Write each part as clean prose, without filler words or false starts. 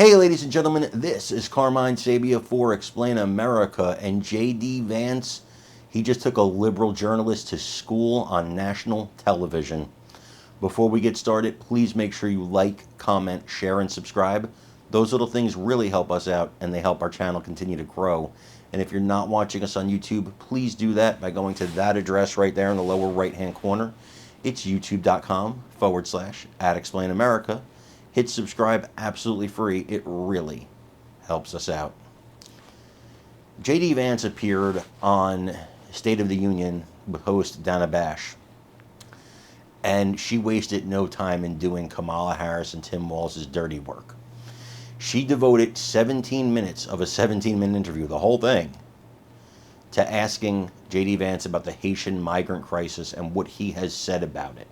Hey, ladies and gentlemen, this is Carmine Sabia for Explain America, and J.D. Vance, he just took a liberal journalist to school on national television. Before we get started, please make sure you like, comment, share, and subscribe. Those little things really help us out, and they help our channel continue to grow. And if you're not watching us on YouTube, please do that by going to that address right there in the lower right-hand corner. It's youtube.com/@ExplainAmerica. Hit subscribe, absolutely free. It really helps us out. J.D. Vance appeared on State of the Union with host Dana Bash, and she wasted no time in doing Kamala Harris and Tim Walz's dirty work. She devoted 17 minutes of a 17-minute interview, the whole thing, to asking J.D. Vance about the Haitian migrant crisis and what he has said about it.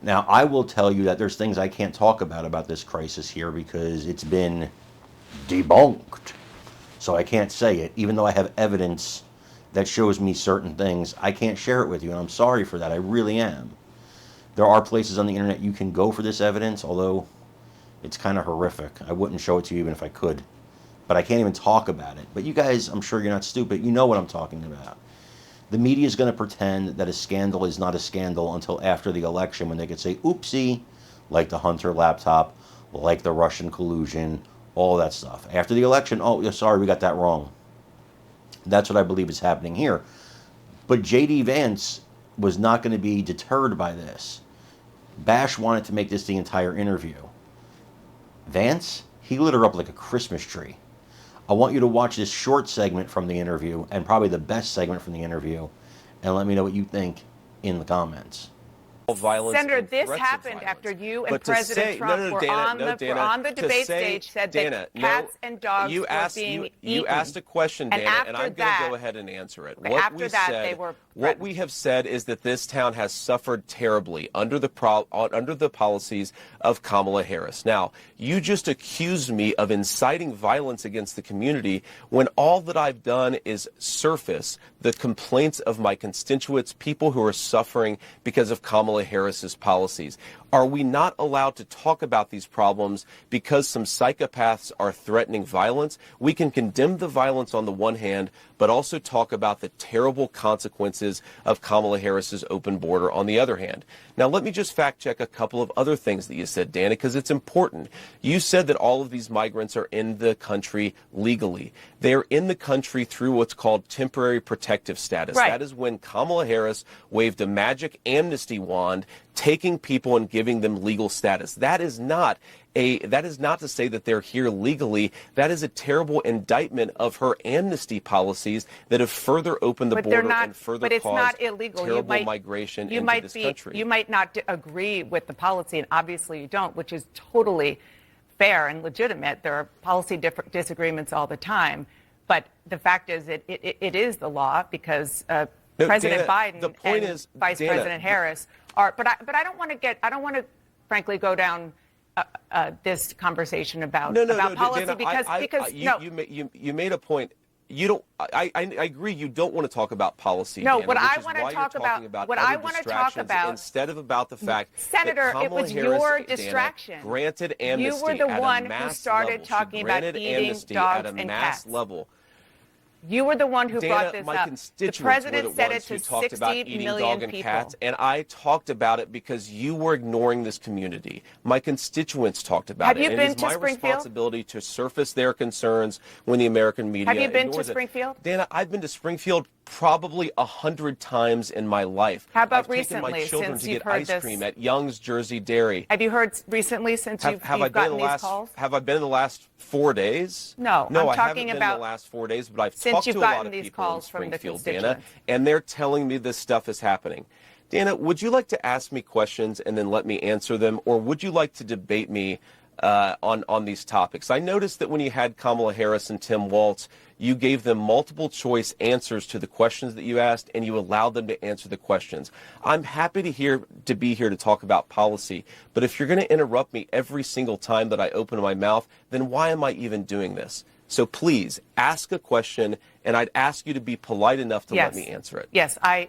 Now, I will tell you that there's things I can't talk about this crisis here because it's been debunked. So I can't say it. Even though I have evidence that shows me certain things, I can't share it with you, and I'm sorry for that. I really am. There are places on the internet you can go for this evidence, although it's kind of horrific. I wouldn't show it to you even if I could. But I can't even talk about it. But you guys, I'm sure you're not stupid. You know what I'm talking about. The media is going to pretend that a scandal is not a scandal until after the election, when they could say, oopsie, like the Hunter laptop, like the Russian collusion, all that stuff. After the election, oh, sorry, we got that wrong. That's what I believe is happening here. But J.D. Vance was not going to be deterred by this. Bash wanted to make this the entire interview. Vance, he lit her up like a Christmas tree. I want you to watch this short segment from the interview, and probably the best segment from the interview, and let me know what you think in the comments. Senator, this happened after you and President Trump were on the debate stage, said that cats and dogs were being eaten. You asked a question, Dana, and I'm going to go ahead and answer it. What we have said is that this town has suffered terribly under the policies of Kamala Harris. Now, you just accused me of inciting violence against the community when all that I've done is surface the complaints of my constituents, people who are suffering because of Kamala Harris's policies. Are we not allowed to talk about these problems because some psychopaths are threatening violence? We can condemn the violence on the one hand, but also talk about the terrible consequences of Kamala Harris's open border on the other hand. Now, let me just fact check a couple of other things that you said, Dana, because it's important. You said that all of these migrants are in the country legally. They are in the country through what's called temporary protective status. Right. That is when Kamala Harris waved a magic amnesty wand, taking people and giving them legal status. That is not to say that they're here legally. That is a terrible indictment of her amnesty policies that have further opened the border and further caused terrible migration into this country. You might not agree with the policy, and obviously you don't, which is totally fair and legitimate. There are policy disagreements all the time. But the fact is it is the law because President Biden and Vice President Harris are. But I don't want to frankly go down this conversation about policy, Dana, because you made a point. You don't. I agree. You don't want to talk about policy. No, Dana, what I want to talk about instead of about the fact, Senator, that it was Kamala Harris, your distraction. Dana, granted amnesty. You were the one who started talking about eating dogs and cats. Level. You were the one who brought this my up. Constituents The president were the said ones it to who talked about 60 eating million dog and people. cats, and I talked about it because you were ignoring this community. My constituents talked about it. Have you been to my Springfield? Responsibility to surface their concerns when the American media Have you been to ignores it. Springfield? Dana, I've been to Springfield probably 100 times in my life. How about I've taken recently, my children since to you've get heard ice this? cream at Young's Jersey Dairy. Have you heard recently since you've gotten these calls? Have I been in the last 4 days? No, I'm talking I haven't been about in the last 4 days, but I've since talked you've to a lot gotten of these people calls in from the Springfield, Dana, constituents. and they're telling me this stuff is happening. Dana, would you like to ask me questions and then let me answer them, or would you like to debate me on these topics? I noticed that when you had Kamala Harris and Tim Walz, you gave them multiple choice answers to the questions that you asked, and you allowed them to answer the questions. I'm happy to be here to talk about policy, but if you're going to interrupt me every single time that I open my mouth, then why am I even doing this? So please ask a question, and I'd ask you to be polite enough to let me answer it. Yes, I